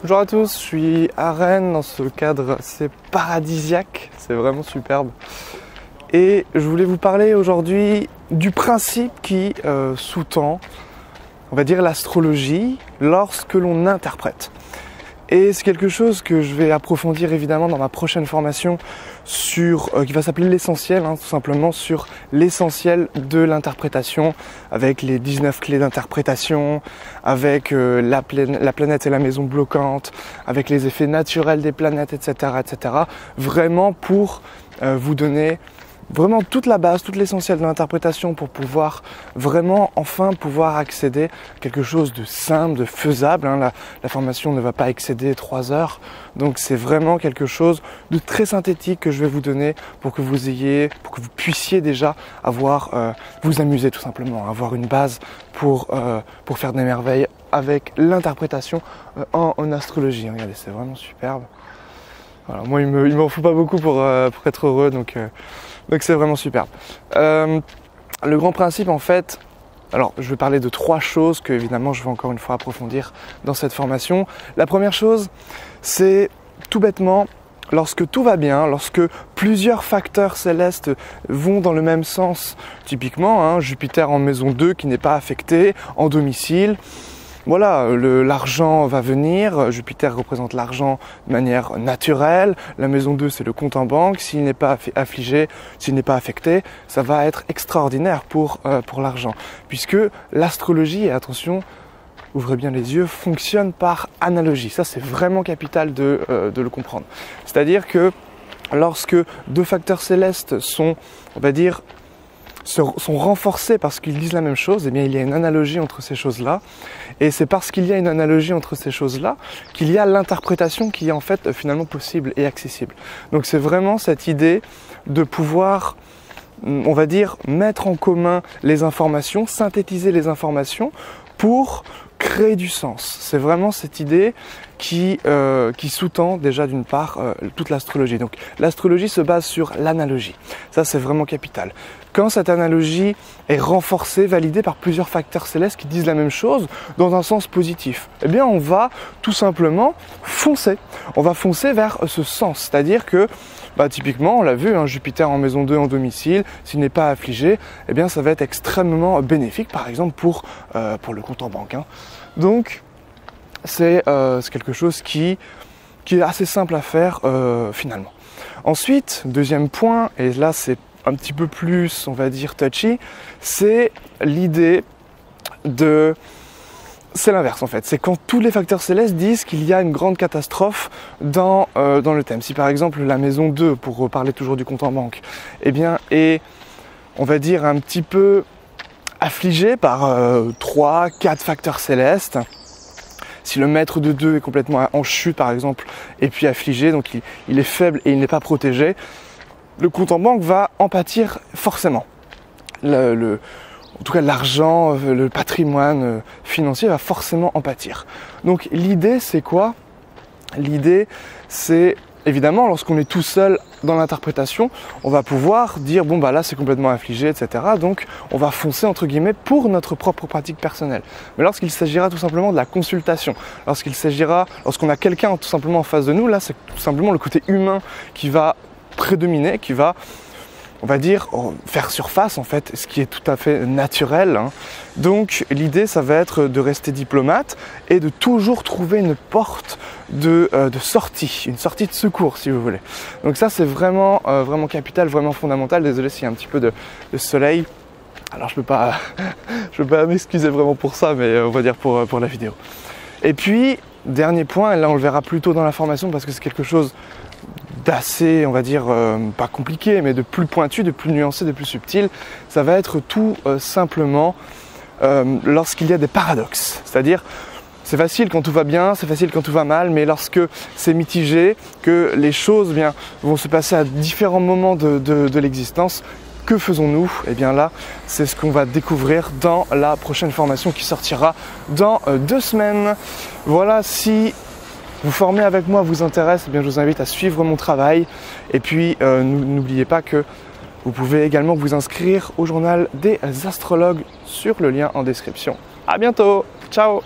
Bonjour à tous, je suis à Rennes dans ce cadre assez paradisiaque, c'est vraiment superbe. Et je voulais vous parler aujourd'hui du principe qui sous-tend, on va dire, l'astrologie lorsque l'on interprète. Et c'est quelque chose que je vais approfondir évidemment dans ma prochaine formation qui va s'appeler l'essentiel, tout simplement sur l'essentiel de l'interprétation, avec les 19 clés d'interprétation, avec la planète et la maison bloquante, avec les effets naturels des planètes, etc. etc. Vraiment pour vous donner vraiment toute la base, toute l'essentiel de l'interprétation pour pouvoir vraiment enfin pouvoir accéder à quelque chose de simple, de faisable. La formation ne va pas excéder 3 heures, donc c'est vraiment quelque chose de très synthétique que je vais vous donner pour que vous puissiez déjà vous amuser tout simplement, avoir une base pour faire des merveilles avec l'interprétation en astrologie. Regardez, c'est vraiment superbe. Voilà, moi il m'en faut pas beaucoup pour être heureux, donc c'est vraiment superbe. Le grand principe en fait, alors je vais parler de 3 choses que évidemment je vais encore une fois approfondir dans cette formation. La première chose, c'est tout bêtement, lorsque tout va bien, lorsque plusieurs facteurs célestes vont dans le même sens, typiquement Jupiter en maison 2 qui n'est pas affecté, en domicile, voilà, l'argent va venir, Jupiter représente l'argent de manière naturelle, la maison 2 c'est le compte en banque, s'il n'est pas affligé, s'il n'est pas affecté, ça va être extraordinaire pour l'argent. Puisque l'astrologie, et attention, ouvrez bien les yeux, fonctionne par analogie. Ça c'est vraiment capital de le comprendre. C'est-à-dire que lorsque 2 facteurs célestes sont, on va dire, sont renforcés parce qu'ils disent la même chose, eh bien il y a une analogie entre ces choses-là. Et c'est parce qu'il y a une analogie entre ces choses-là qu'il y a l'interprétation qui est en fait finalement possible et accessible. Donc c'est vraiment cette idée de pouvoir, on va dire, mettre en commun les informations, synthétiser les informations pour créer du sens. C'est vraiment cette idée qui sous-tend déjà d'une part toute l'astrologie. Donc l'astrologie se base sur l'analogie. Ça c'est vraiment capital. Quand cette analogie est renforcée, validée par plusieurs facteurs célestes qui disent la même chose dans un sens positif, eh bien on va tout simplement foncer. On va foncer vers ce sens. C'est-à-dire que typiquement, on l'a vu, Jupiter en maison 2 en domicile, s'il n'est pas affligé, eh bien ça va être extrêmement bénéfique, par exemple pour le compte en banque. Donc c'est quelque chose qui est assez simple à faire finalement. Ensuite, deuxième point, et là c'est un petit peu plus, on va dire, touchy, c'est l'idée de... C'est l'inverse en fait, c'est quand tous les facteurs célestes disent qu'il y a une grande catastrophe dans le thème. Si par exemple la maison 2, pour parler toujours du compte en banque, eh bien est, on va dire, un petit peu affligée par 3, 4 facteurs célestes, si le maître de 2 est complètement en chute par exemple, et puis affligé, donc il est faible et il n'est pas protégé, le compte en banque va en pâtir forcément. En tout cas, l'argent, le patrimoine financier va forcément en pâtir. Donc l'idée, c'est quoi? L'idée, c'est évidemment, lorsqu'on est tout seul dans l'interprétation, on va pouvoir dire, bon là c'est complètement affligé, etc. Donc on va foncer entre guillemets pour notre propre pratique personnelle. Mais lorsqu'il s'agira tout simplement de la consultation, lorsqu'on a quelqu'un tout simplement en face de nous, là c'est tout simplement le côté humain qui va prédominer, qui va, on va dire, faire surface en fait, ce qui est tout à fait naturel. Donc l'idée ça va être de rester diplomate et de toujours trouver une porte de sortie, une sortie de secours si vous voulez. Donc ça c'est vraiment capital, vraiment fondamental. Désolé s'il y a un petit peu de soleil. Alors je peux pas m'excuser vraiment pour ça, mais on va dire pour la vidéo. Et puis dernier point, et là on le verra plus tôt dans la formation parce que c'est quelque chose d'assez, on va dire, pas compliqué, mais de plus pointu, de plus nuancé, de plus subtil, ça va être tout simplement lorsqu'il y a des paradoxes. C'est-à-dire, c'est facile quand tout va bien, c'est facile quand tout va mal, mais lorsque c'est mitigé, que les choses vont se passer à différents moments de l'existence, que faisons-nous? Eh bien là, c'est ce qu'on va découvrir dans la prochaine formation qui sortira dans 2 semaines. Voilà, si vous former avec moi vous intéresse, eh bien je vous invite à suivre mon travail. Et puis n'oubliez pas que vous pouvez également vous inscrire au journal des astrologues sur le lien en description. À bientôt, ciao!